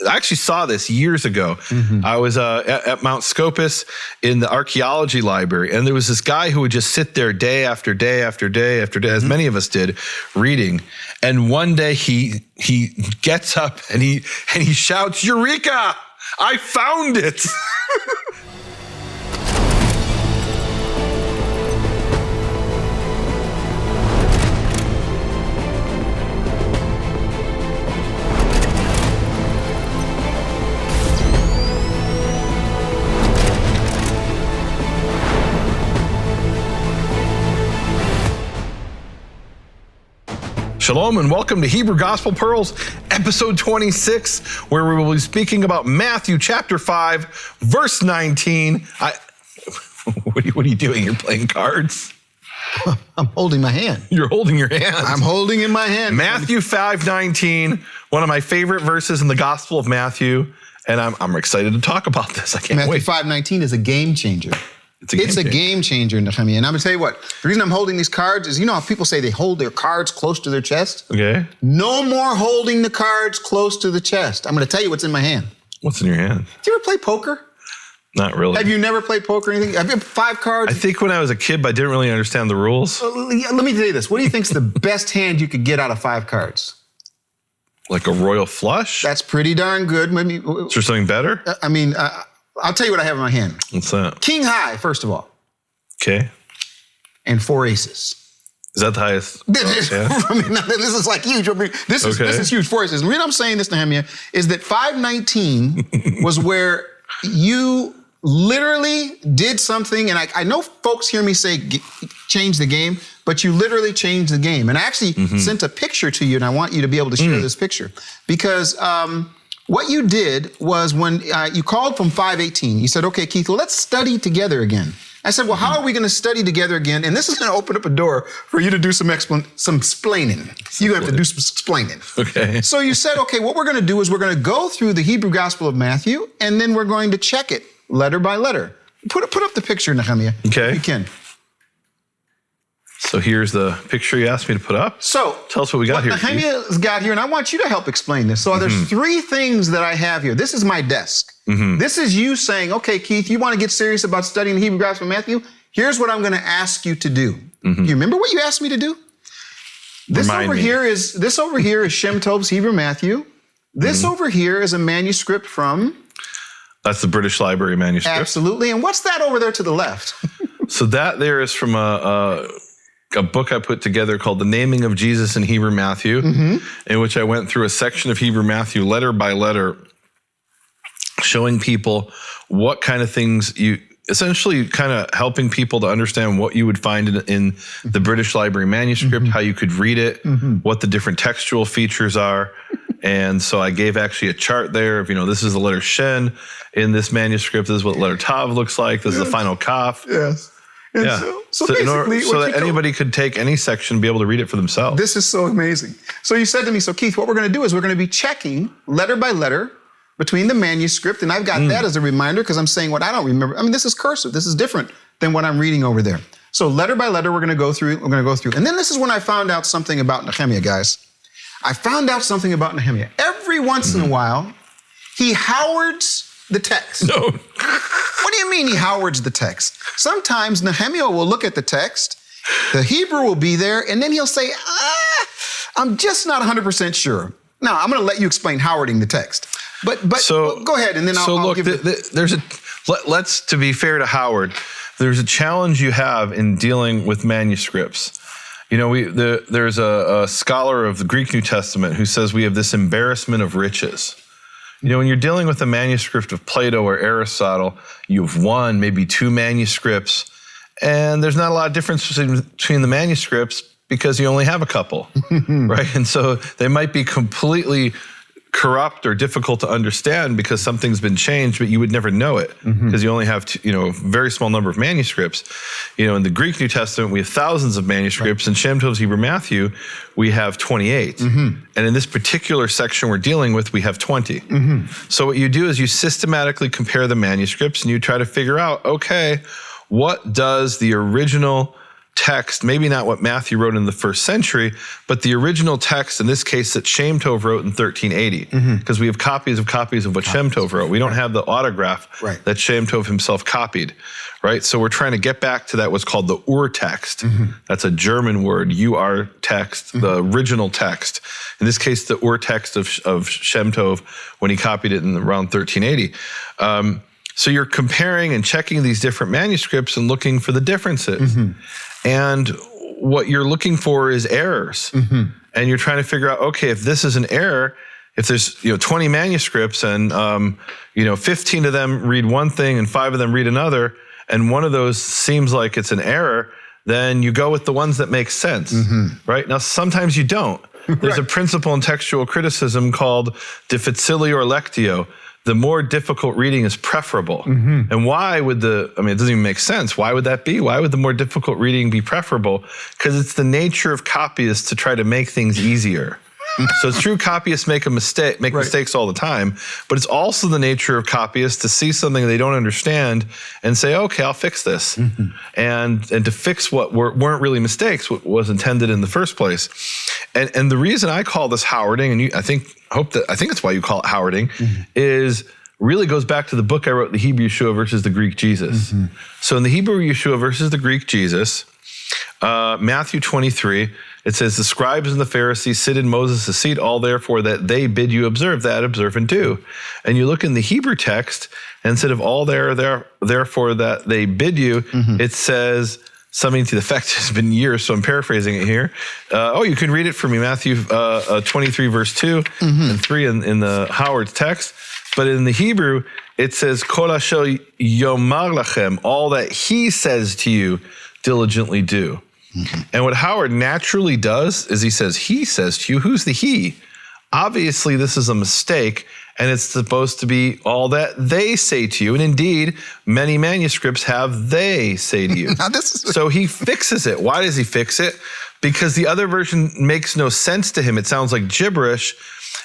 I actually saw this years ago. I was at Mount Scopus in the archaeology library, and there was this guy who would just sit there day after day after day after day, as many of us did, reading. And one day he gets up and he shouts, "Eureka! I found it!" Shalom and welcome to Hebrew Gospel Pearls, episode 26, where we will be speaking about Matthew chapter 5, verse 19. What are you doing? You're playing cards? I'm holding my hand. You're holding your hand. I'm holding in my hand. Matthew 5:19, one of my favorite verses in the Gospel of Matthew, and I'm excited to talk about this. I can't wait. Matthew 5:19 is a game changer. It's a game changer, Nehemia. And I'm going to tell you what, the reason I'm holding these cards is, you know how people say they hold their cards close to their chest? Okay. No more holding the cards close to the chest. I'm going to tell you what's in my hand. What's in your hand? Do you ever play poker? Not really. Have you never played poker or anything? Have you 5 cards? I think when I was a kid, but I didn't really understand the rules. Let me tell you this. What do you think's the best hand you could get out of 5 cards? Like a royal flush? That's pretty darn good. Maybe. Is there something better? I'll tell you what I have in my hand. What's that? King high, first of all. Okay. And 4 aces. Is that the highest? Yeah. I mean, this is like huge. This is huge. 4 aces. And the reason I'm saying this, Nehemia, is that 519 was where you literally did something, and I know folks hear me say change the game, but you literally changed the game. And I actually sent a picture to you, and I want you to be able to share this picture. Because what you did was when you called from 518, you said, okay, Keith, well, let's study together again. I said, well, how are we going to study together again? And this is going to open up a door for you to do some explaining. You're going to have to do some explaining. Okay. So you said, okay, what we're going to do is we're going to go through the Hebrew Gospel of Matthew, and then we're going to check it letter by letter. Put up the picture, Nehemia. Okay. If you can. So here's the picture you asked me to put up. So tell us what we got here. Nehemia's got here, and I want you to help explain this. So there's 3 things that I have here. This is my desk. This is you saying, okay, Keith, you want to get serious about studying the Hebrew Gospel of Matthew? Here's what I'm going to ask you to do. You remember what you asked me to do? This over here is Shem Tov's Hebrew Matthew. This over here is a manuscript from... That's the British Library manuscript. Absolutely. And what's that over there to the left? So that there is from a book I put together called The Naming of Jesus in Hebrew Matthew, in which I went through a section of Hebrew Matthew letter by letter, showing people what kind of things essentially kind of helping people to understand what you would find in the British Library manuscript, how you could read it, what the different textual features are. And so I gave actually a chart there of, this is the letter Shen in this manuscript. This is what letter Tav looks like. This is the final Kaf. Yes. And so basically, so that anybody could take any section and be able to read it for themselves. This is so amazing. So you said to me, so Keith, what we're going to do is we're going to be checking letter by letter between the manuscript. And I've got that as a reminder because I'm saying what I don't remember. I mean, this is cursive. This is different than what I'm reading over there. So letter by letter, we're going to go through. And then this is when I found out something about Nehemia, guys. I found out something about Nehemia. Every once in a while, he Howards the text. No. What do you mean he Howards the text? Sometimes Nehemia will look at the text, the Hebrew will be there, and then he'll say, I'm just not 100% sure. Now, I'm going to let you explain Howarding the text. But go ahead, and then I'll give let's, to be fair to Howard, there's a challenge you have in dealing with manuscripts. There's a scholar of the Greek New Testament who says we have this embarrassment of riches. When you're dealing with a manuscript of Plato or Aristotle, you have 1, maybe 2 manuscripts, and there's not a lot of difference between the manuscripts because you only have a couple, right? And so they might be completely corrupt or difficult to understand because something's been changed, but you would never know it because you only have a very small number of manuscripts. In the Greek New Testament, we have thousands of manuscripts. In Shem Tov's Hebrew Matthew, we have 28. And in this particular section we're dealing with, we have 20. So what you do is you systematically compare the manuscripts and you try to figure out, okay, what does the original text, maybe not what Matthew wrote in the first century, but the original text, in this case, that Shem Tov wrote in 1380, because we have copies of what Shem Tov wrote. We don't have the autograph that Shem Tov himself copied, right? So we're trying to get back to that, what's called the Ur text. That's a German word, UR text, the original text. In this case, the Ur text of Shem Tov when he copied it in around 1380. So you're comparing and checking these different manuscripts and looking for the differences. And what you're looking for is errors. And you're trying to figure out, okay, if this is an error, if there's 20 manuscripts and 15 of them read one thing and 5 of them read another, and one of those seems like it's an error, then you go with the ones that make sense, right? Now, sometimes you don't. There's a principle in textual criticism called difficilio lectio. The more difficult reading is preferable. And why would it doesn't even make sense. Why would that be? Why would the more difficult reading be preferable? Because it's the nature of copyists to try to make things easier. So it's true copyists make mistakes all the time, but it's also the nature of copyists to see something they don't understand and say, okay, I'll fix this. And to fix what weren't really mistakes, what was intended in the first place. And the reason I call this Howarding, and I think it's why you call it Howarding, is really goes back to the book I wrote, the Hebrew Yeshua versus the Greek Jesus. So in the Hebrew Yeshua versus the Greek Jesus, Matthew 23, it says, the scribes and the Pharisees sit in Moses' seat, all therefore that they bid you observe, that observe and do. And you look in the Hebrew text, and instead of all therefore that they bid you, it says something to the effect, it's been years, so I'm paraphrasing it here. You can read it for me, Matthew 23, verse 2 and 3 in the Howard's text. But in the Hebrew, it says, Kol asher yomar lachem, all that he says to you, diligently do. And what Howard naturally does is he says to you, who's the he? Obviously, this is a mistake, and it's supposed to be all that they say to you. And indeed, many manuscripts have they say to you. So he fixes it. Why does he fix it? Because the other version makes no sense to him. It sounds like gibberish.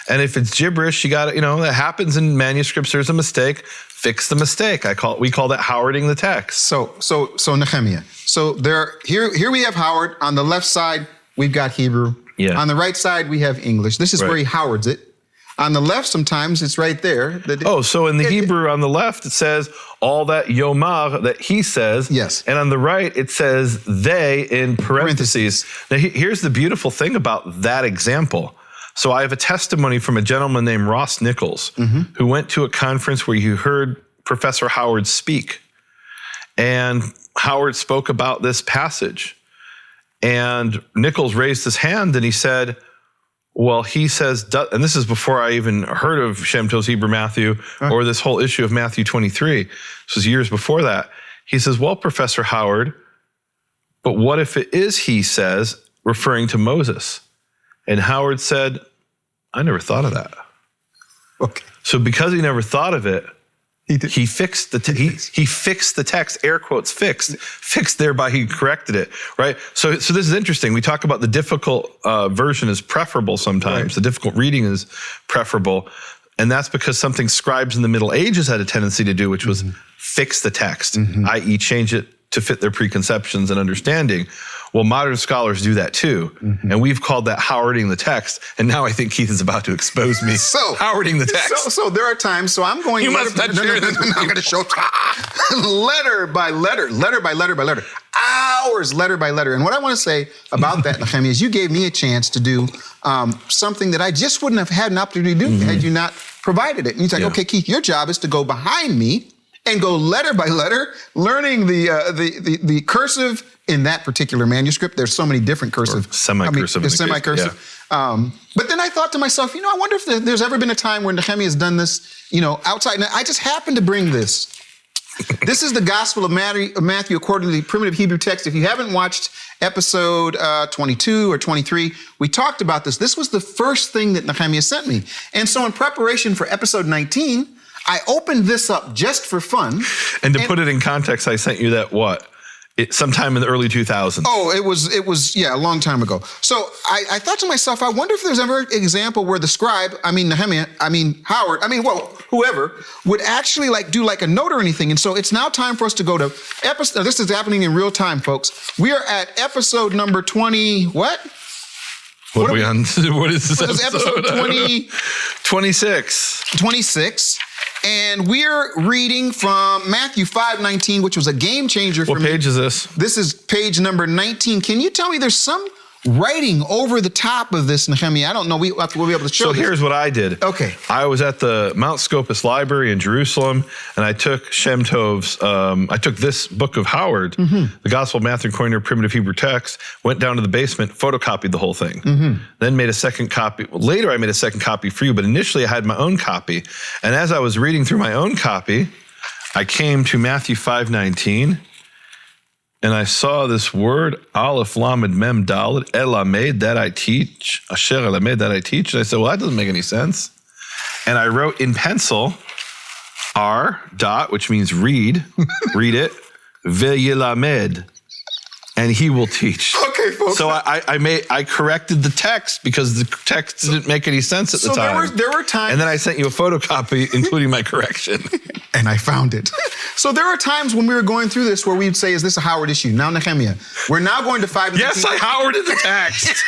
And if it's gibberish, you got to, that happens in manuscripts. There's a mistake. Fix the mistake. We call that Howarding the text. So Nehemia. So here we have Howard. On the left side, we've got Hebrew. Yeah. On the right side, we have English. This is where he Howards it. On the left, sometimes it's right there. So in the Hebrew on the left, it says all that yomar, that he says. Yes. And on the right, it says they in parentheses. Now, here's the beautiful thing about that example. So I have a testimony from a gentleman named Ross Nichols, who went to a conference where he heard Professor Howard speak. And Howard spoke about this passage. And Nichols raised his hand and he said, well, he says, and this is before I even heard of Shem Tov's Hebrew Matthew or this whole issue of Matthew 23. This was years before that. He says, well, Professor Howard, but what if it is he says, referring to Moses? And Howard said, I never thought of that. Okay. So because he never thought of it, he fixed he fixed the text, air quotes, fixed, thereby he corrected it, right? So this is interesting. We talk about the difficult version is preferable sometimes. Right. The difficult reading is preferable. And that's because something scribes in the Middle Ages had a tendency to do, which was fix the text, i.e. change it to fit their preconceptions and understanding. Well, modern scholars do that too. And we've called that Howarding the text. And now I think Keith is about to expose me. Howarding the text. So there are times, so I'm going... You must not share this. I'm going to show letter by letter, hours, letter by letter. And what I want to say about that, Nehemia, is you gave me a chance to do something that I just wouldn't have had an opportunity to do had you not provided it. And you're like, okay, Keith, your job is to go behind me and go letter by letter, learning the cursive in that particular manuscript. There's so many different cursive. Semi-cursive. There's semi-cursive. Yeah. But then I thought to myself, I wonder if there's ever been a time where Nehemia has done this, outside. And I just happened to bring this. This is the Gospel of Matthew according to the primitive Hebrew text. If you haven't watched episode 22 or 23, we talked about this. This was the first thing that Nehemia sent me. And so in preparation for episode 19, I opened this up just for fun. And to put it in context, I sent you that what? sometime in the early 2000s. Oh, it was a long time ago. So I thought to myself, I wonder if there's ever an example where the scribe, Nehemia, Howard, whoever would actually do like a note or anything. And so it's now time for us to go to episode. This is happening in real time, folks. We are at episode number 20. What? What are we on? What is this episode 20? 26. 26. And we're reading from Matthew 5:19, which was a game changer for me. What page is this? This is page number 19. Can you tell me there's some writing over the top of this, Nehemia? I don't know. We'll be able to show So this. here's what I did. Okay. I was at the Mount Scopus Library in Jerusalem, and I took Shem Tov's, I took this book of Howard, the Gospel of Matthew Koiner Primitive Hebrew Text, went down to the basement, photocopied the whole thing. Then made a second copy. Later, I made a second copy for you, but initially I had my own copy. And as I was reading through my own copy, I came to Matthew 5:19. And I saw this word, Aleph Lamed Mem Dalet, Elamed, that I teach, Asher Elamed, that I teach. And I said, well, that doesn't make any sense. And I wrote in pencil, R dot, which means read, read it, Ve'yelamed, and he will teach. Okay, folks. So I corrected the text because the text didn't make any sense at the time. So there were times. And then I sent you a photocopy, including my correction. And I found it. So there are times when we were going through this where we'd say, is this a Howard issue? Now, Nehemia, we're now going to 5:19. Yes, I Howarded the text.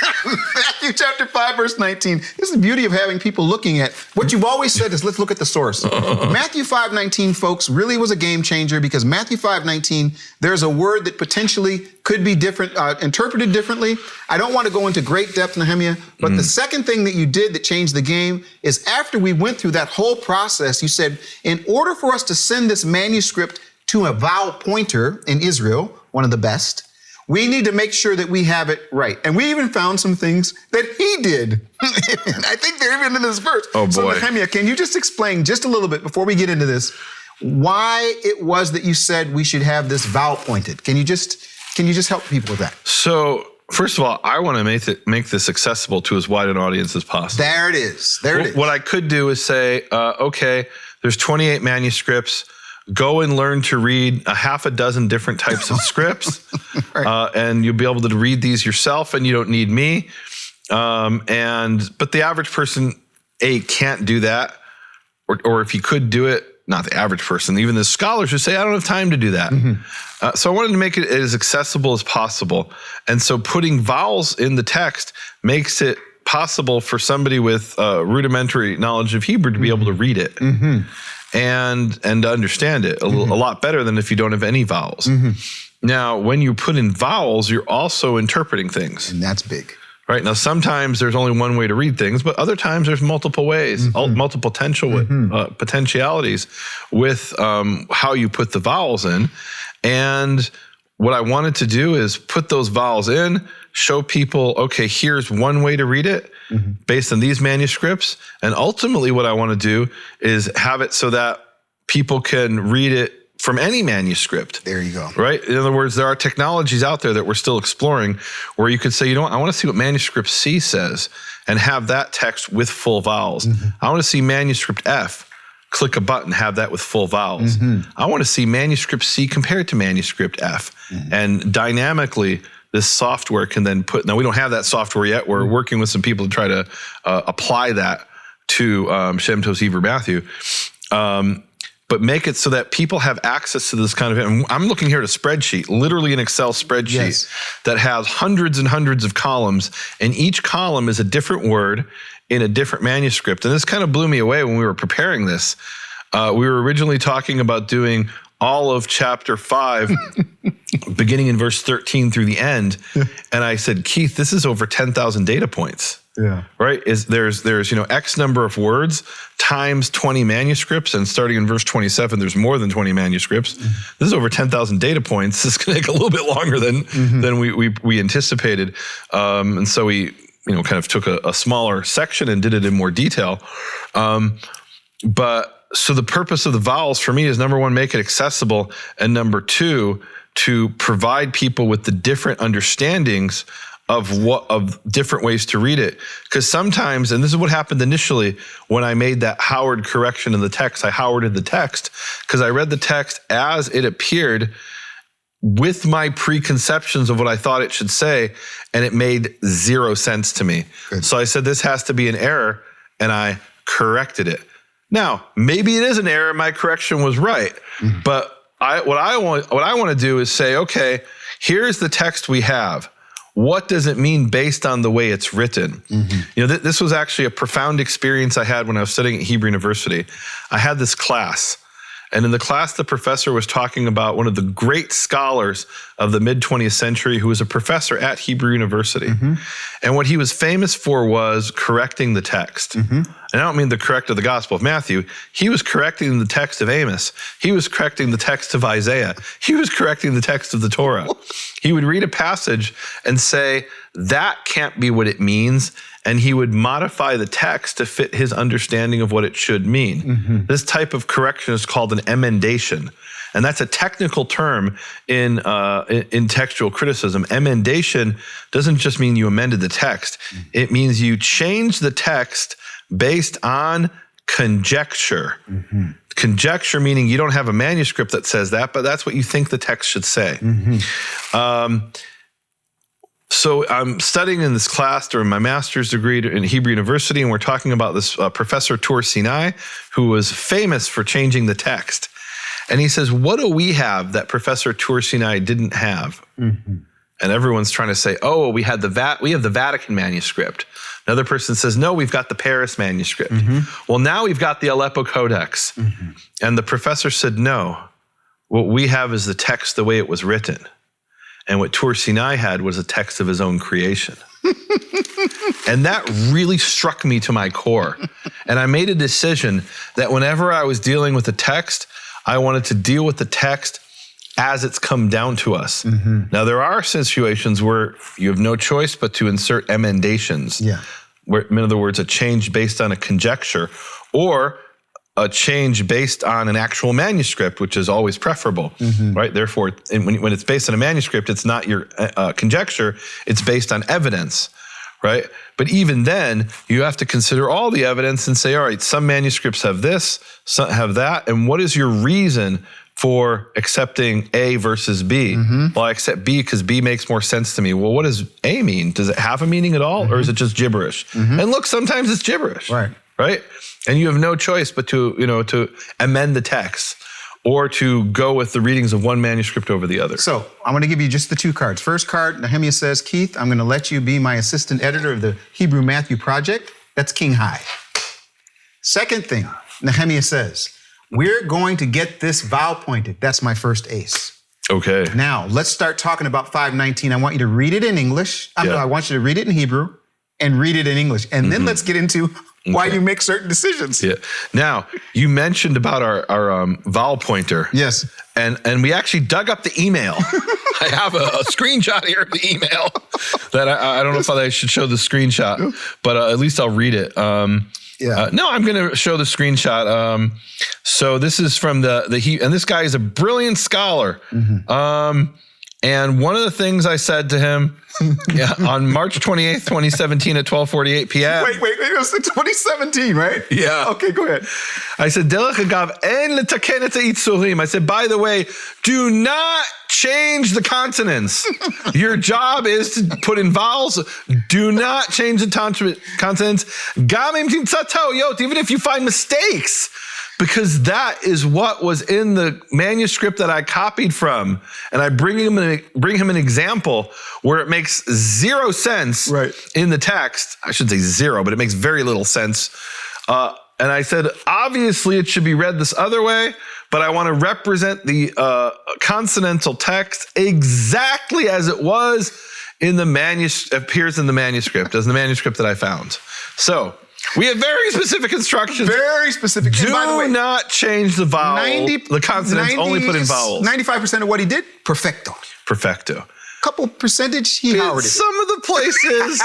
Matthew chapter 5, verse 19. This is the beauty of having people looking at what you've always said is, let's look at the source. Matthew 5:19, folks, really was a game changer because Matthew 5:19, there's a word that potentially could be different, interpreted differently. I don't want to go into great depth, Nehemia, but the second thing that you did that changed the game is after we went through that whole process, you said, in order for us to send this manuscript to a vowel pointer in Israel, one of the best, we need to make sure that we have it right. And we even found some things that he did. I think they're even in this verse. Oh, boy. So Nehemia, can you just explain just a little bit before we get into this, why it was that you said we should have this vowel pointed? Can you just help people with that? So, first of all, I want to make this accessible to as wide an audience as possible. There it is. There it is. What I could do is say, okay, there's 28 manuscripts. Go and learn to read a half a dozen different types of scripts, Right. And you'll be able to read these yourself, and you don't need me. But the average person, can't do that, or if you could do it, not the average person, even the scholars would say, I don't have time to do that. So I wanted to make it as accessible as possible. And so putting vowels in the text makes it possible for somebody with rudimentary knowledge of Hebrew to be able to read it and to understand it a lot better than if you don't have any vowels. Now, when you put in vowels, you're also interpreting things. And that's big. Right. Now, sometimes there's only one way to read things, but other times there's multiple ways, multiple potentialities with how you put the vowels in. And what I wanted to do is put those vowels in, show people, okay, here's one way to read it based on these manuscripts. And ultimately what I want to do is have it so that people can read it from any manuscript. There you go. Right? In other words, there are technologies out there that we're still exploring where you could say, you know what, I want to see what manuscript C says and have that text with full vowels. I want to see manuscript F, click a button, have that with full vowels. I want to see manuscript C compared to manuscript F. And dynamically, this software can then now we don't have that software yet. We're working with some people to try to apply that to Shem Tov's Hebrew Matthew. But make it so that people have access to this kind of, and I'm looking here at a spreadsheet, literally an Excel spreadsheet that has hundreds and hundreds of columns, and each column is a different word in a different manuscript. And this kind of blew me away when we were preparing this. We were originally talking about doing all of chapter 5, beginning in verse 13 through the end. And I said, Keith, this is over 10,000 data points. Yeah. Right? There's X number of words times 20 manuscripts, and starting in verse 27, there's more than 20 manuscripts. This is over 10,000 data points. This is going to take a little bit longer than we anticipated. And so we kind of took a smaller section and did it in more detail. But so the purpose of the vowels for me is, number one, make it accessible, and number two, to provide people with the different understandings of different ways to read it. Because sometimes, and this is what happened initially when I made that Howard correction in the text, I Howarded the text because I read the text as it appeared with my preconceptions of what I thought it should say, and it made zero sense to me. Good. So I said, this has to be an error, and I corrected it. Now, maybe it is an error, my correction was right, but what I want to do is say, okay, here's the text we have. What does it mean based on the way it's written? You know, this was actually a profound experience I had when I was studying at Hebrew University. I had this class, and in the class, the professor was talking about one of the great scholars of the mid-20th century who was a professor at Hebrew University. And what he was famous for was correcting the text. And I don't mean the correct of the Gospel of Matthew. He was correcting the text of Amos. He was correcting the text of Isaiah. He was correcting the text of the Torah. He would read a passage and say, that can't be what it means. And he would modify the text to fit his understanding of what it should mean. This type of correction is called an emendation. And that's a technical term in textual criticism. Emendation doesn't just mean you amended the text. It means you changed the text based on conjecture. Conjecture meaning you don't have a manuscript that says that, but that's what you think the text should say. So I'm studying in this class during my master's degree in Hebrew University, and we're talking about this Professor Tur Sinai, who was famous for changing the text. And he says, what do we have that Professor Tur Sinai didn't have? And everyone's trying to say, oh, we have the Vatican manuscript. Another person says, no, we've got the Paris manuscript. Well, now we've got the Aleppo Codex. And the professor said, no, what we have is the text the way it was written. And what Tur Sinai had was a text of his own creation. And that really struck me to my core. And I made a decision that whenever I was dealing with the text, I wanted to deal with the text as it's come down to us. Now, there are situations where you have no choice but to insert emendations. Where, in other words, a change based on a conjecture, or a change based on an actual manuscript, which is always preferable, right? Therefore, when it's based on a manuscript, it's not your conjecture, it's based on evidence, right? But even then, you have to consider all the evidence and say, all right, some manuscripts have this, some have that, and what is your reason for accepting A versus B? Well, I accept B because B makes more sense to me. Well, what does A mean? Does it have a meaning at all, or is it just gibberish? And look, sometimes it's gibberish, right? And you have no choice but to amend the text or to go with the readings of one manuscript over the other. So I'm going to give you just the two cards. First card, Nehemia says, Keith, I'm going to let you be my assistant editor of the Hebrew Matthew project. That's king high. Second thing, Nehemia says, we're going to get this vowel pointed. That's my first ace. Okay. Now, let's start talking about 519. I want you to read it in English. I want you to read it in Hebrew and read it in English. And then let's get into why you make certain decisions. Now, you mentioned about our vowel pointer. Yes. And we actually dug up the email. I have a screenshot here of the email that I don't know if I should show the screenshot, but at least I'll read it. No, I'm going to show the screenshot. So this is from and this guy is a brilliant scholar. And one of the things I said to him on March 28th, 2017 at 12:48 p.m. Wait, it was 2017, right? Yeah. Okay, go ahead. I said, I said, by the way, do not change the consonants. Your job is to put in vowels. Do not change the consonants. Even if you find mistakes. Because that is what was in the manuscript that I copied from. And I bring him an example where it makes zero sense in the text. I should say zero, but it makes very little sense. And I said, obviously it should be read this other way, but I want to represent the consonantal text exactly as it was in the appears in the manuscript, as the manuscript that I found. So, we have very specific instructions. Very specific. Do not change the vowel. The consonants only put in vowels. 95% of what he did, perfecto. Perfecto. Couple percentage, he Howarded it. Some of the places,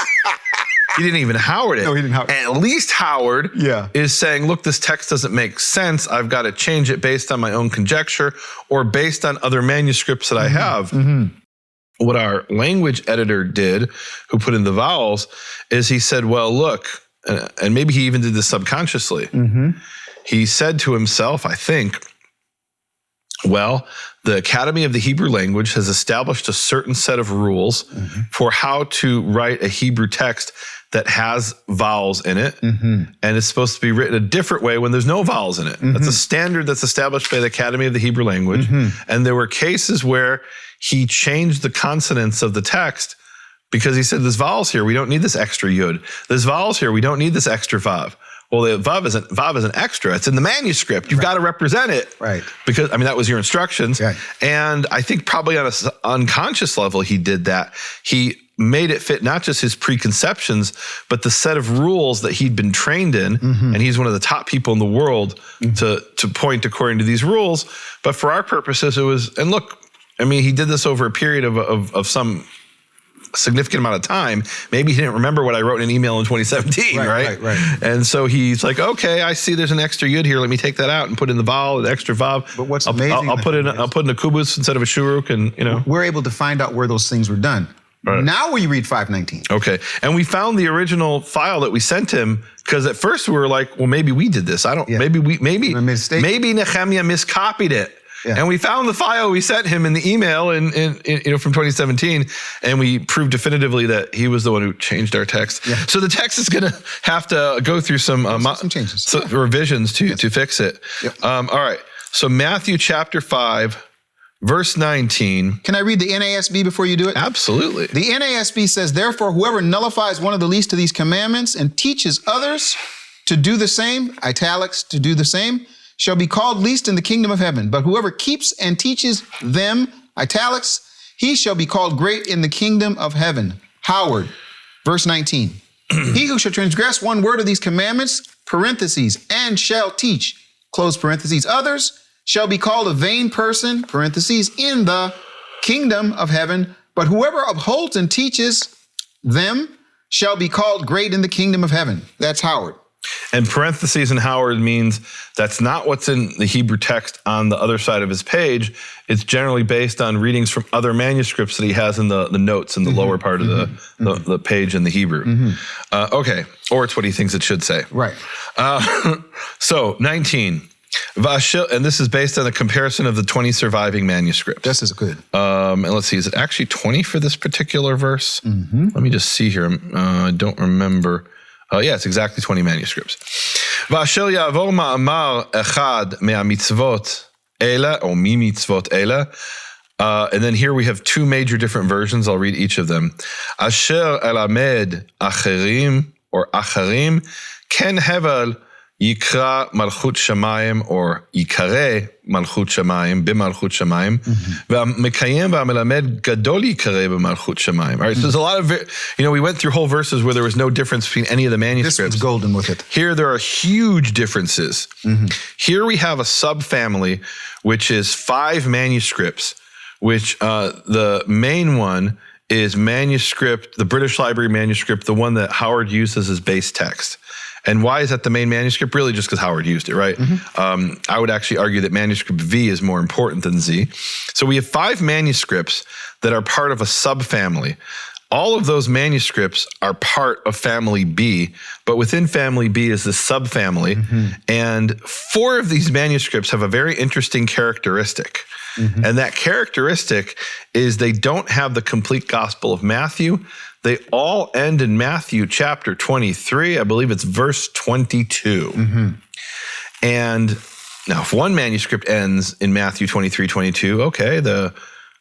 he didn't even Howard it. No, he didn't Howard it. At least Howard is saying, look, this text doesn't make sense. I've got to change it based on my own conjecture or based on other manuscripts that I have. What our language editor did, who put in the vowels, is he said, well, look, and maybe he even did this subconsciously. He said to himself, I think, Well, the Academy of the Hebrew Language has established a certain set of rules for how to write a Hebrew text that has vowels in it, and it's supposed to be written a different way when there's no vowels in it. That's a standard that's established by the Academy of the Hebrew Language. And there were cases where he changed the consonants of the text because he said, there's vowels here, we don't need this extra yud. There's vowels here, we don't need this extra vav. Well, the vav isn't extra. It's in the manuscript. You've got to represent it. Right. Because, I mean, that was your instructions. Right. And I think probably on an unconscious level, he did that. He made it fit not just his preconceptions, but the set of rules that he'd been trained in. And he's one of the top people in the world to point according to these rules. But for our purposes, it was, and look, I mean, he did this over a period of some significant amount of time. Maybe he didn't remember what I wrote in an email in 2017, right? And so he's like, okay, I see there's an extra yud here. Let me take that out and put in the vowel, the extra vav. But what's amazing, I'll put in a kubus instead of a shuruk, and we're able to find out where those things were done. Right. Now we read 519. Okay, and we found the original file that we sent him, because at first we were like, well, maybe we did this. Maybe Nehemia miscopied it. Yeah. And we found the file we sent him in the email in from 2017, and we proved definitively that he was the one who changed our text. Yeah. So the text is going to have to go through some changes, revisions to fix it. Yep. All right. So Matthew chapter 5, verse 19. Can I read the NASB before you do it? Absolutely. The NASB says, therefore, whoever nullifies one of the least of these commandments and teaches others to do the same, italics, to do the same, shall be called least in the kingdom of heaven. But whoever keeps and teaches them, italics, he shall be called great in the kingdom of heaven. Howard, verse 19. He who shall transgress one word of these commandments, parentheses, and shall teach, close parentheses, others, shall be called a vain person, parentheses, in the kingdom of heaven. But whoever upholds and teaches them shall be called great in the kingdom of heaven. That's Howard. And parentheses in Howard means that's not what's in the Hebrew text on the other side of his page. It's generally based on readings from other manuscripts that he has in the notes in the lower part of the page in the Hebrew. Okay, or it's what he thinks it should say. Right. So 19. And this is based on a comparison of the 20 surviving manuscripts. This is good. And let's see, is it actually 20 for this particular verse? Let me just see here. I don't remember. Yeah, it's exactly 20 manuscripts. ואשר יעבור מאמר אחד מהמצוות אלה, או ממצוות אלה, and then here we have two major different versions. I'll read each of them. אשר אלמד אחרים, or אחרים, כן הבל יקרא מלכות שמיים, or יקרא מלכות שמיים, במלכות שמיים, והמקיים והמלמד גדול יקרא במלכות שמיים. All right, so there's a lot of, we went through whole verses where there was no difference between any of the manuscripts. This one's golden with it. Here there are huge differences. Here we have a subfamily, which is 5 manuscripts, which the main one is manuscript, the British Library manuscript, the one that Howard used as his base text. And why is that the main manuscript? Really just because Howard used it, right? I would actually argue that manuscript V is more important than Z. So we have 5 manuscripts that are part of a subfamily. All of those manuscripts are part of family B, but within family B is the subfamily. And 4 of these manuscripts have a very interesting characteristic. And that characteristic is they don't have the complete Gospel of Matthew. They all end in Matthew chapter 23. I believe it's verse 22. And now if one manuscript ends in Matthew 23, 22, okay,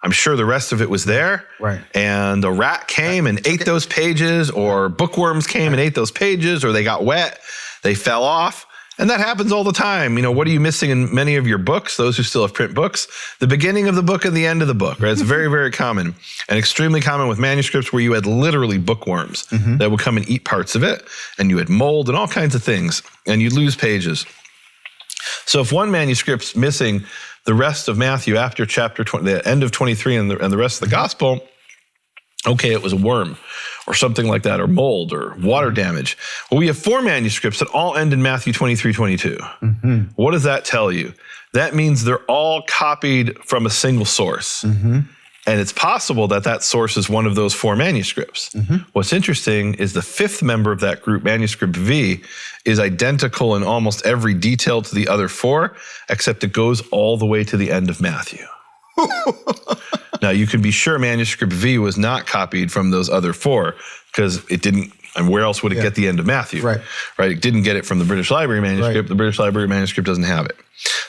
I'm sure the rest of it was there. Right. And the rat came and ate those pages, or bookworms came and ate those pages, or they got wet, they fell off. And that happens all the time. What are you missing in many of your books? Those who still have print books, the beginning of the book and the end of the book, right? It's very, very common, and extremely common with manuscripts where you had literally bookworms that would come and eat parts of it, and you had mold and all kinds of things, and you'd lose pages. So if one manuscript's missing the rest of Matthew after chapter 20, the end of 23 and the rest of the gospel, okay, it was a worm or something like that, or mold or water damage. Well, we have 4 manuscripts that all end in Matthew 23, 22. What does that tell you? That means they're all copied from a single source. And it's possible that that source is one of those 4 manuscripts. What's interesting is the 5th member of that group, manuscript V, is identical in almost every detail to the other 4, except it goes all the way to the end of Matthew. Now, you can be sure manuscript V was not copied from those other 4 because it didn't, and where else would it get the end of Matthew? Right. It didn't get it from the British Library manuscript. The British Library manuscript doesn't have it.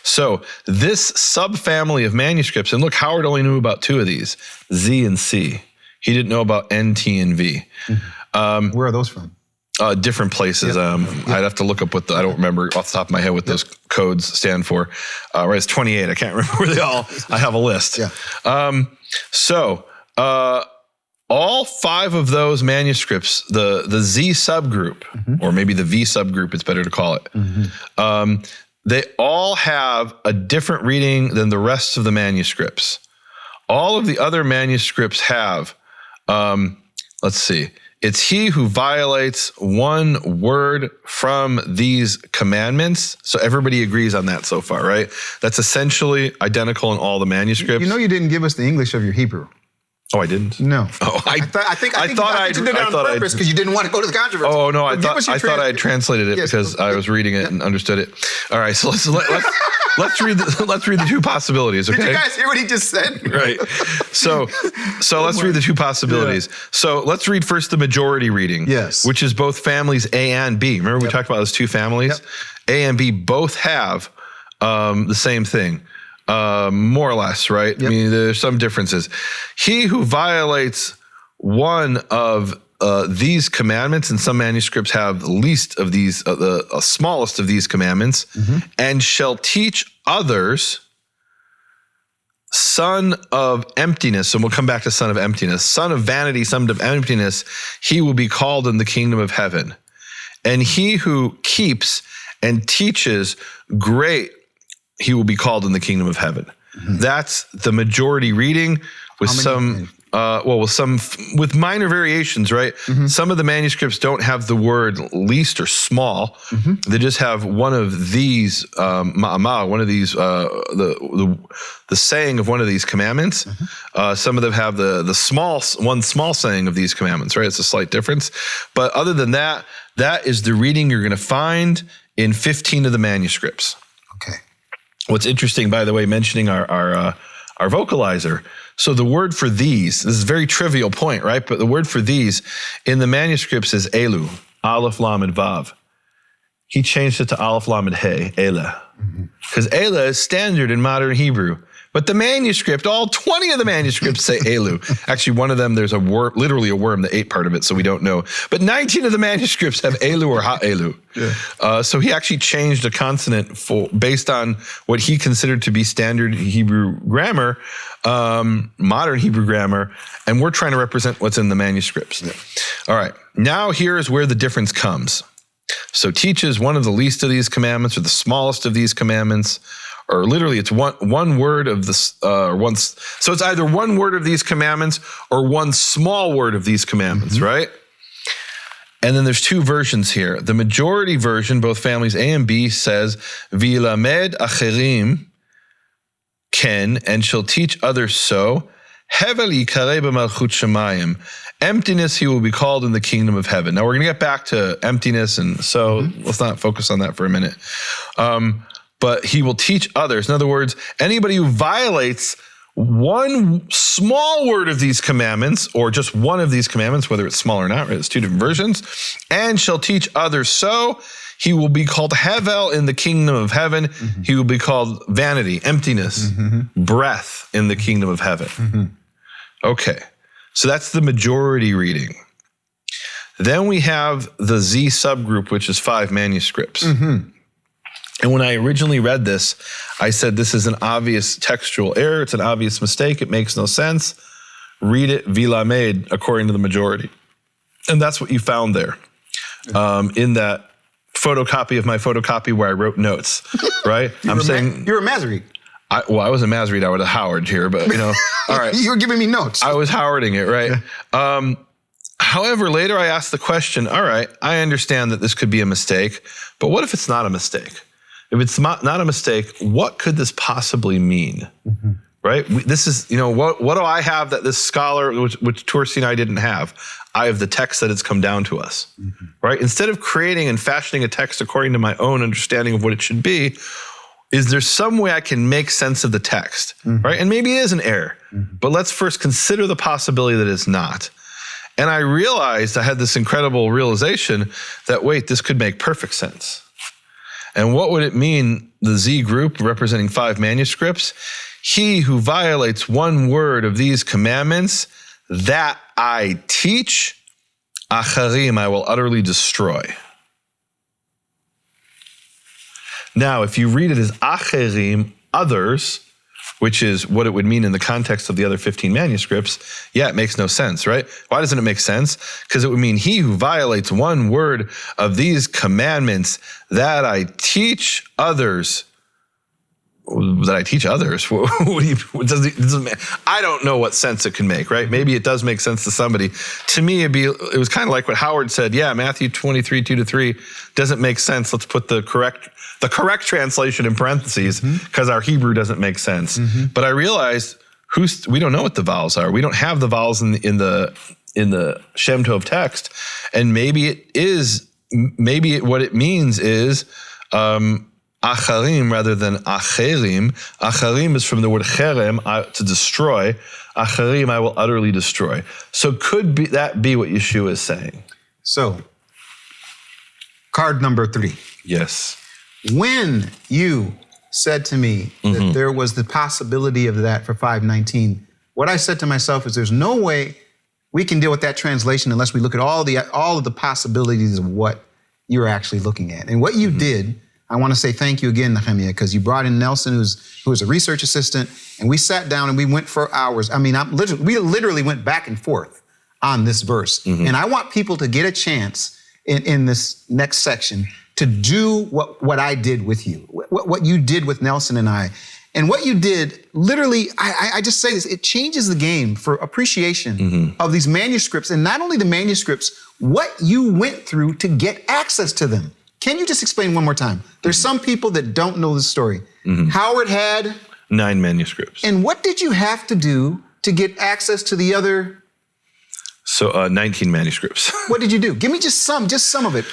So this subfamily of manuscripts, and look, Howard only knew about 2 of these, Z and C. He didn't know about N, T, and V. Where are those from? Different places. I'd have to look up what I don't remember off the top of my head what those codes stand for. Right, it's 28. I can't remember where they all, I have a list. All 5 of those manuscripts, the Z subgroup, or maybe the V subgroup, it's better to call it, they all have a different reading than the rest of the manuscripts. All of the other manuscripts have, let's see, it's he who violates one word from these commandments. So everybody agrees on that so far, right? That's essentially identical in all the manuscripts. You know you didn't give us the English of your Hebrew. Oh, I didn't? No. Oh, I thought you did it on purpose because you didn't want to go to the controversy. Oh, no, I thought I had translated it because I was reading it and understood it. All right, so let's read the 2 possibilities, okay? Did you guys hear what he just said? Right. So let's read the 2 possibilities. So let's read first the majority reading, which is both families A and B. Remember we talked about those 2 families? A and B both have the same thing. More or less, right? I mean, there's some differences. He who violates one of these commandments, and some manuscripts have the least of these, the smallest of these commandments, and shall teach others, son of emptiness. And we'll come back to son of emptiness. Son of vanity, son of emptiness, he will be called in the kingdom of heaven. And he who keeps and teaches great, he will be called in the kingdom of heaven. That's the majority reading with with minor variations, right? Some of the manuscripts don't have the word least or small. They just have one of these, one of these, the saying of one of these commandments. Some of them have the small saying of these commandments, right? It's a slight difference. But other than that, that is the reading you're going to find in 15 of the manuscripts. Okay. What's interesting, by the way, mentioning our vocalizer. So the word for these, this is a very trivial point, right? But the word for these in the manuscripts is elu, aleph, lamed, vav. He changed it to aleph, lamed, he, ela. Because ela is standard in modern Hebrew. But the manuscript, all 20 of the manuscripts say elu. Actually, one of them, there's a worm, literally a worm that ate part of it, so we don't know. But 19 of the manuscripts have elu or ha-elu. So he actually changed a consonant based on what he considered to be standard Hebrew grammar, modern Hebrew grammar, and we're trying to represent what's in the manuscripts. All right, now here's where the difference comes. So teaches one of the least of these commandments or the smallest of these commandments, or literally it's one word of this, so it's either one word of these commandments or one small word of these commandments, right? And then there's 2 versions here. The majority version, both families A and B, says, V'yilamed acherim ken, and shall teach others so, hevel yikareh b'malchut shamayim. Emptiness he will be called in the kingdom of heaven. Now we're going to get back to emptiness, and so let's not focus on that for a minute. But he will teach others. In other words, anybody who violates one small word of these commandments, or just one of these commandments, whether it's small or not, right? It's 2 different versions, and shall teach others so, he will be called hevel in the kingdom of heaven. He will be called vanity, emptiness, breath in the kingdom of heaven. Okay, so that's the majority reading. Then we have the Z subgroup, which is 5 manuscripts. And when I originally read this, I said, this is an obvious textual error. It's an obvious mistake. It makes no sense. Read it v'lamed according to the majority. And that's what you found there in that photocopy of my photocopy where I wrote notes, right? You're a Masoretic. I wasn't Masoretic. I was a Howard here, but all right. You were giving me notes. I was Howarding it, right? However, later I asked the question, all right, I understand that this could be a mistake, but what if it's not a mistake? If it's not a mistake, what could this possibly mean? right? This is, what do I have that this scholar, which Torsi and I didn't have? I have the text that it's come down to us, right? Instead of creating and fashioning a text according to my own understanding of what it should be, is there some way I can make sense of the text, right? And maybe it is an error, but let's first consider the possibility that it's not. And I realized, I had this incredible realization that, wait, this could make perfect sense. And what would it mean, the Z group representing 5 manuscripts? He who violates one word of these commandments that I teach, acharim, I will utterly destroy. Now, if you read it as acherim, others, which is what it would mean in the context of the other 15 manuscripts, it makes no sense, right? Why doesn't it make sense? Because it would mean he who violates one word of these commandments that I teach others. That I teach others. I don't know what sense it can make, right? Maybe it does make sense to somebody. To me, it was kind of like what Howard said. Yeah, Matthew 23, 2-3 doesn't make sense. Let's put the correct translation in parentheses because our Hebrew doesn't make sense. But I realized we don't know what the vowels are. We don't have the vowels in the Shem Tov text, and maybe what it means is. Acharim rather than acherim. Acharim is from the word cherem, to destroy. Acharim, I will utterly destroy. So could that be what Yeshua is saying? So, card number 3. Yes. When you said to me that there was the possibility of that for 519, what I said to myself is there's no way we can deal with that translation unless we look at all of the possibilities of what you're actually looking at. And what you did, I want to say thank you again, Nehemia, because you brought in Nelson, who was a research assistant, and we sat down and we went for hours. I mean, we literally went back and forth on this verse. And I want people to get a chance in this next section to do what I did with you, what you did with Nelson and I. And what you did, literally, I just say this, it changes the game for appreciation of these manuscripts, and not only the manuscripts, what you went through to get access to them. Can you just explain one more time? There's some people that don't know the story. Howard had 9 manuscripts. And what did you have to do to get access to the other? So 19 manuscripts. What did you do? Give me just some of it.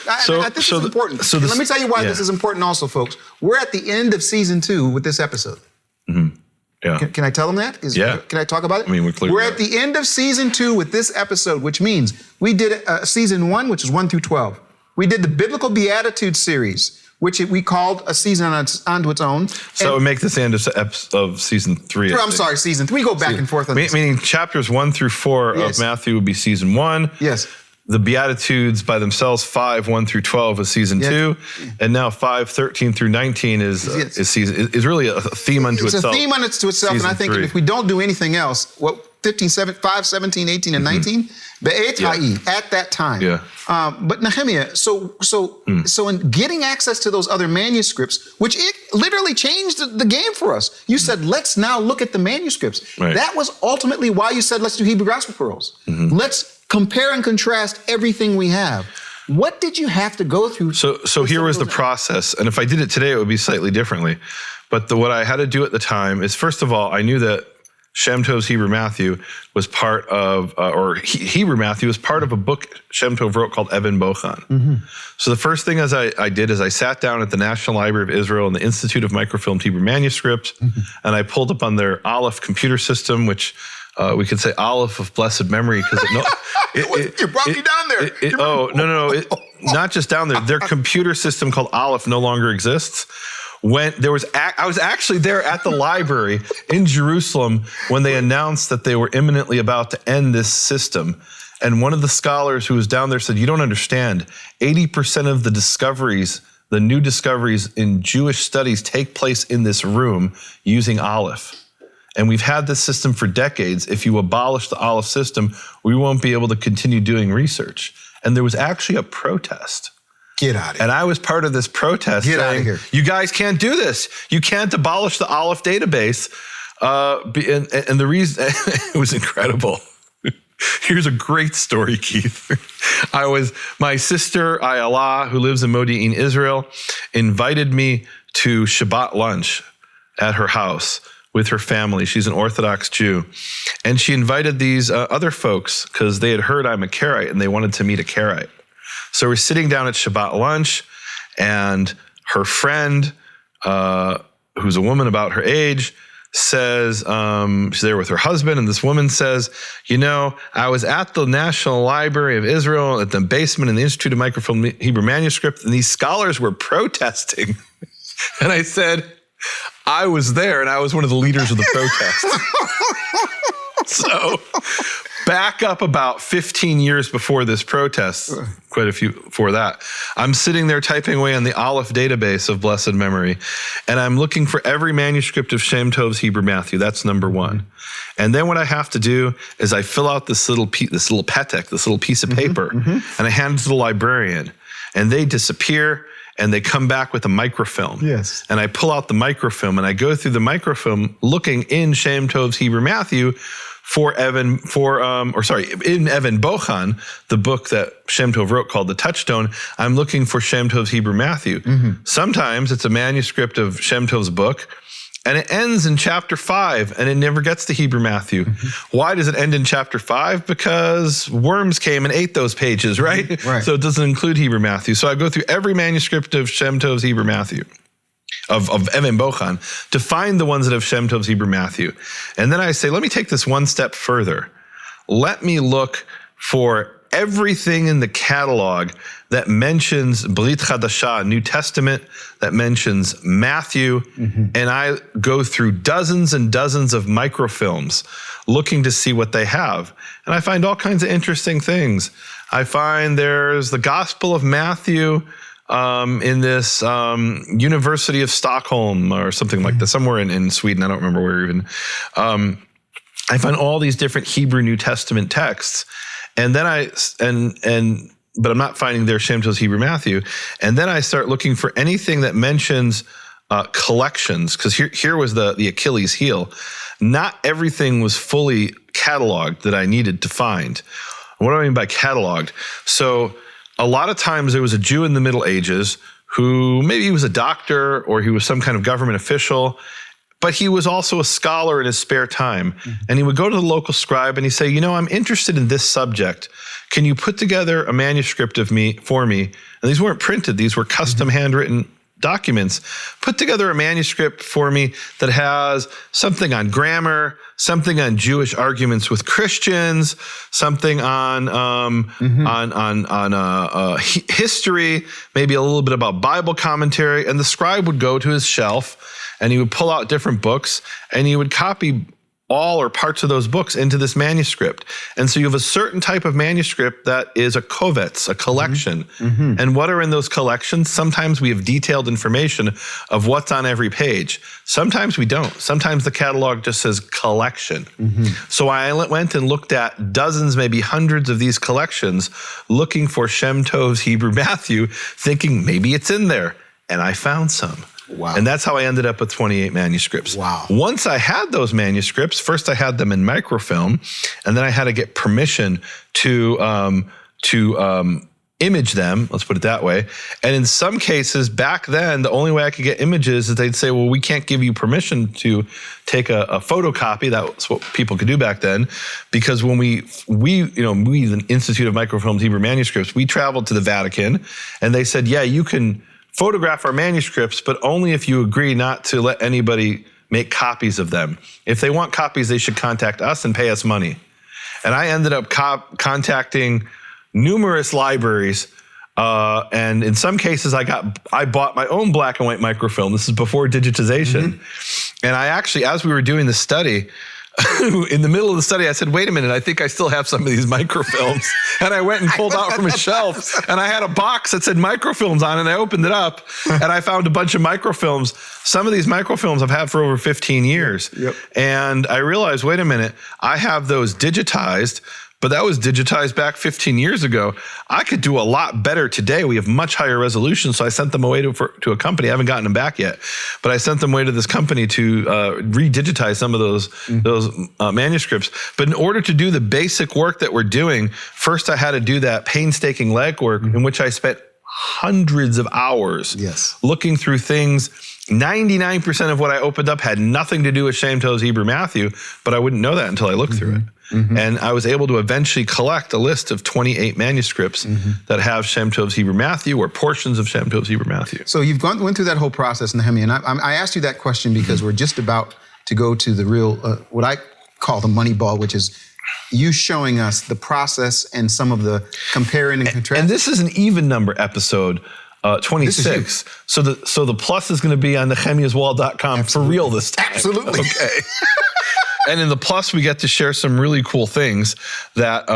This is important. Let me tell you why this is important also, folks. We're at the end of season 2 with this episode. Yeah. Can I tell them that? Can I talk about it? I mean, we're at the end of season 2 with this episode, which means we did season 1, which is 1 through 12. We did the Biblical Beatitudes series, which we called a season onto its own. So it would make this the end of season 3. I'm sorry, season 3. We go back and forth on this. Meaning chapters 1 through 4 of Matthew would be season 1. Yes. The Beatitudes by themselves, 5, 1 through 12 is season 2. And now 5, 13 through 19 is really a theme unto itself. It's a theme unto itself. And I think if we don't do anything else, 5, 17, 18, and 19, at that time. Yeah. But Nehemia, so in getting access to those other manuscripts, which it literally changed the game for us. You said, let's now look at the manuscripts. Right. That was ultimately why you said, let's do Hebrew Gospel Pearls. Let's compare and contrast everything we have. What did you have to go through? So here was the process. And if I did it today, it would be slightly differently. But what I had to do at the time is, first of all, I knew that Shem Tov's Hebrew Matthew was part of, Hebrew Matthew was part of a book Shem Tov wrote called Eben Bochan. So the first thing I did is I sat down at the National Library of Israel and the Institute of Microfilmed Hebrew Manuscripts, and I pulled up on their Aleph computer system, which we could say Aleph of blessed memory because you brought me down there. No, not just down there. Their computer system called Aleph no longer exists. I was actually there at the library in Jerusalem when they announced that they were imminently about to end this system. And one of the scholars who was down there said, you don't understand, 80% of the new discoveries in Jewish studies take place in this room using Aleph. And we've had this system for decades. If you abolish the Aleph system, we won't be able to continue doing research. And there was actually a protest. Get out of here. And I was part of this protest saying, you guys can't do this. You can't abolish the Aleph database. And the reason, it was incredible. Here's a great story, Keith. My sister, Ayala, who lives in Modi'in, Israel, invited me to Shabbat lunch at her house with her family. She's an Orthodox Jew. And she invited these other folks because they had heard I'm a Karaite and they wanted to meet a Karaite. So we're sitting down at Shabbat lunch, and her friend, who's a woman about her age, says, she's there with her husband, and this woman says, I was at the National Library of Israel at the basement in the Institute of Microfilm Hebrew Manuscript, and these scholars were protesting. And I said, I was there, and I was one of the leaders of the protest. So back up about 15 years before this protest, quite a few before that, I'm sitting there typing away on the Aleph database of blessed memory, and I'm looking for every manuscript of Shem Tov's Hebrew Matthew. That's number one. And then what I have to do is I fill out this little petek, this little piece of paper, and I hand it to the librarian, and they disappear. And they come back with a microfilm. Yes. And I pull out the microfilm and I go through the microfilm looking in Shem Tov's Hebrew Matthew in Evan Bochan, the book that Shem Tov wrote called The Touchstone. I'm looking for Shem Tov's Hebrew Matthew. Sometimes it's a manuscript of Shem Tov's book, and it ends in chapter 5, and it never gets to Hebrew Matthew. Why does it end in chapter 5? Because worms came and ate those pages, right? So it doesn't include Hebrew Matthew. So I go through every manuscript of Shem Tov's Hebrew Matthew, of Evan Bochan, to find the ones that have Shem Tov's Hebrew Matthew. And then I say, let me take this one step further. Let me look for everything in the catalog that mentions Brit Chadashah, New Testament, that mentions Matthew, and I go through dozens and dozens of microfilms looking to see what they have. And I find all kinds of interesting things. I find there's the Gospel of Matthew in this University of Stockholm or something like that, somewhere in Sweden, I don't remember where even. I find all these different Hebrew New Testament texts. And then but I'm not finding their Shem Tov's Hebrew Matthew. And then I start looking for anything that mentions collections, because here was the Achilles heel. Not everything was fully cataloged that I needed to find. What do I mean by cataloged? So a lot of times there was a Jew in the Middle Ages who maybe he was a doctor or he was some kind of government official, but he was also a scholar in his spare time. And he would go to the local scribe and he'd say, I'm interested in this subject. Can you put together a manuscript for me? And these weren't printed. These were custom handwritten documents. Put together a manuscript for me that has something on grammar, something on Jewish arguments with Christians, something on history, maybe a little bit about Bible commentary. And the scribe would go to his shelf and he would pull out different books and he would copy all or parts of those books into this manuscript. And so you have a certain type of manuscript that is a kovetz, a collection. And what are in those collections? Sometimes we have detailed information of what's on every page. Sometimes we don't. Sometimes the catalog just says collection. So I went and looked at dozens, maybe hundreds of these collections, looking for Shem Tov's Hebrew Matthew, thinking maybe it's in there. And I found some. Wow. And that's how I ended up with 28 manuscripts. Wow. Once I had those manuscripts, first I had them in microfilm, and then I had to get permission to image them, let's put it that way. And in some cases, back then, the only way I could get images is they'd say, well, we can't give you permission to take a photocopy. That's what people could do back then. Because when we, the Institute of Microfilmed Hebrew Manuscripts, we traveled to the Vatican, and they said, yeah, you can photograph our manuscripts, but only if you agree not to let anybody make copies of them. If they want copies, they should contact us and pay us money. And I ended up contacting numerous libraries, and in some cases, I bought my own black and white microfilm. This is before digitization. And I actually, as we were doing the study, in the middle of the study, I said, wait a minute, I think I still have some of these microfilms. And I went and pulled out from a shelf, and I had a box that said microfilms on it, and I opened it up, and I found a bunch of microfilms. Some of these microfilms I've had for over 15 years. And I realized, wait a minute, I have those digitized, but that was digitized back 15 years ago. I could do a lot better today. We have much higher resolution. So I sent them away to a company. I haven't gotten them back yet, but I sent them away to this company to redigitize some of those manuscripts. But in order to do the basic work that we're doing, first I had to do that painstaking legwork in which I spent hundreds of hours looking through things 99% of what I opened up had nothing to do with Shem Tov's Hebrew Matthew, but I wouldn't know that until I looked through it. And I was able to eventually collect a list of 28 manuscripts that have Shem Tov's Hebrew Matthew or portions of Shem Tov's Hebrew Matthew. So you've went through that whole process, Nehemia, and I asked you that question because we're just about to go to the real, what I call the money ball, which is you showing us the process and some of the comparing and contrasting. And this is an even number episode, 26. So the plus is going to be on nehemiaswall.com for real this time. Absolutely. Okay. And in the plus, we get to share some really cool things that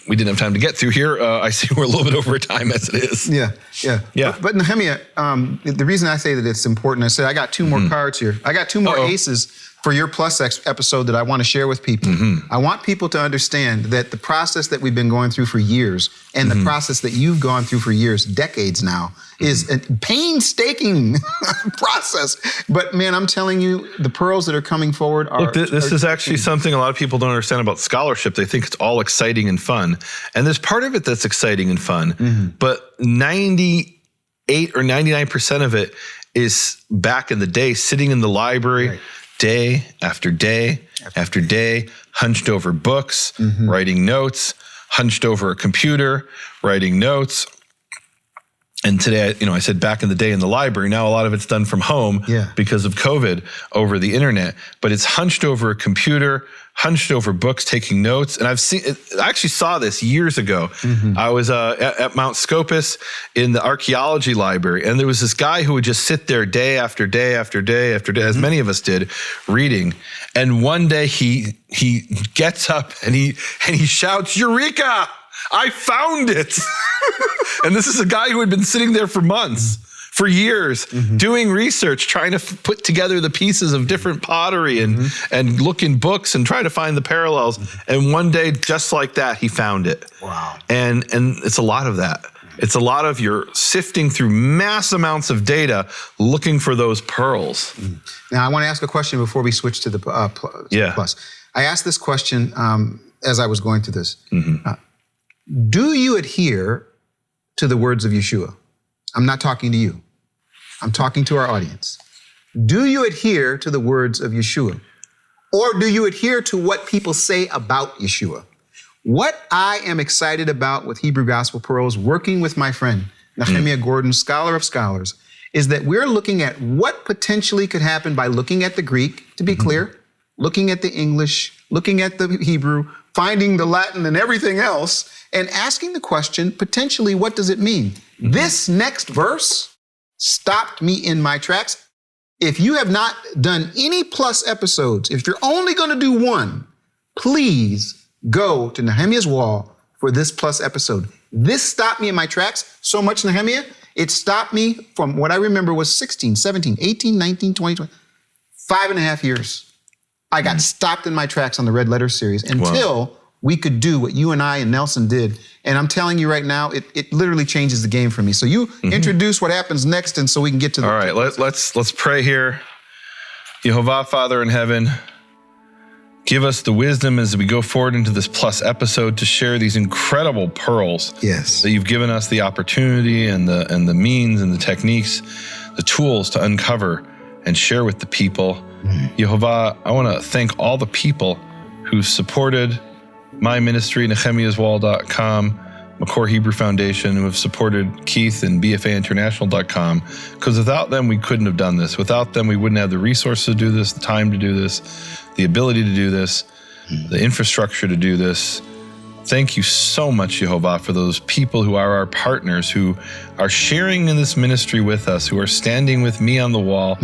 we didn't have time to get through here. I see we're a little bit over time as it is. Yeah. But Nehemia, the reason I say that it's important, I said I got two more cards here. I got two more aces for your plus episode that I want to share with people. I want people to understand that the process that we've been going through for years and the process that you've gone through for years, decades now, is a painstaking process. But man, I'm telling you, the pearls that are coming forward are... Look, this is actually something a lot of people don't understand about scholarship. They think it's all exciting and fun. And there's part of it that's exciting and fun, but 98 or 99% of it is back in the day, sitting in the library, day after day after day, hunched over books, writing notes, hunched over a computer, writing notes. And today, I said back in the day in the library, now a lot of it's done from home because of COVID over the internet, but it's hunched over a computer, hunched over books, taking notes. And I actually saw this years ago. I was at Mount Scopus in the archaeology library, and there was this guy who would just sit there day after day after day after day, as many of us did, reading. And one day he gets up and he shouts, "Eureka! I found it." And this is a guy who had been sitting there for months, for years, doing research, trying to put together the pieces of different pottery and look in books and try to find the parallels. And one day, just like that, he found it. Wow. And it's a lot of that. It's a lot of you're sifting through mass amounts of data, looking for those pearls. Now, I want to ask a question before we switch to the plus. I asked this question as I was going through this. Do you adhere to the words of Yeshua? I'm not talking to you. I'm talking to our audience. Do you adhere to the words of Yeshua? Or do you adhere to what people say about Yeshua? What I am excited about with Hebrew Gospel Pearls, working with my friend, Nehemia Gordon, scholar of scholars, is that we're looking at what potentially could happen by looking at the Greek, to be clear, looking at the English, looking at the Hebrew, finding the Latin and everything else, and asking the question, potentially, what does it mean? This next verse stopped me in my tracks. If you have not done any plus episodes, if you're only going to do one, please go to Nehemia's Wall for this plus episode. This stopped me in my tracks so much, Nehemia, it stopped me from what I remember was 16, 17, 18, 19, 20, 20, 5.5 years. I got stopped in my tracks on the Red Letter series until we could do what you and I and Nelson did. And I'm telling you right now, it literally changes the game for me. So you introduce what happens next, and so we can get to the... All right, let's pray here. Yehovah, Father in heaven, give us the wisdom as we go forward into this plus episode to share these incredible pearls that you've given us the opportunity and the means and the techniques, the tools to uncover and share with the people. Yehovah, I want to thank all the people who supported my ministry, nehemiaswall.com, McCore Hebrew Foundation, who have supported Keith and BFAinternational.com, because without them, we couldn't have done this. Without them, we wouldn't have the resources to do this, the time to do this, the ability to do this, the infrastructure to do this. Thank you so much, Yehovah, for those people who are our partners, who are sharing in this ministry with us, who are standing with me on the wall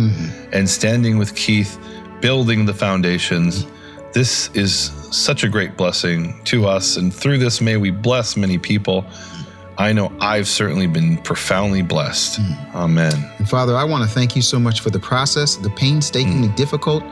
and standing with Keith, building the foundations. This is such a great blessing to us, and through this, may we bless many people. I know I've certainly been profoundly blessed. Amen. And Father, I want to thank you so much for the process, the painstakingly difficult.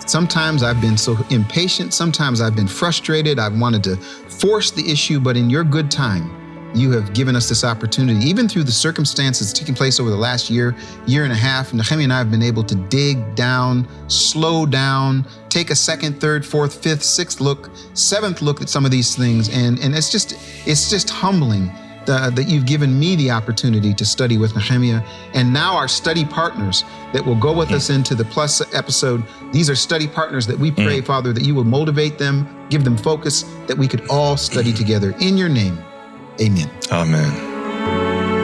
Sometimes I've been so impatient. Sometimes I've been frustrated. I've wanted to force the issue, but in your good time, you have given us this opportunity. Even through the circumstances taking place over the last year and a half, Nehemia and I have been able to dig down, slow down, take a second, third, fourth, fifth, sixth look, seventh look at some of these things. And it's just humbling that you've given me the opportunity to study with Nehemia, and now our study partners that will go with us into the Plus episode. These are study partners that we pray, Father, that you will motivate them, give them focus, that we could all study together. In your name, amen. Amen.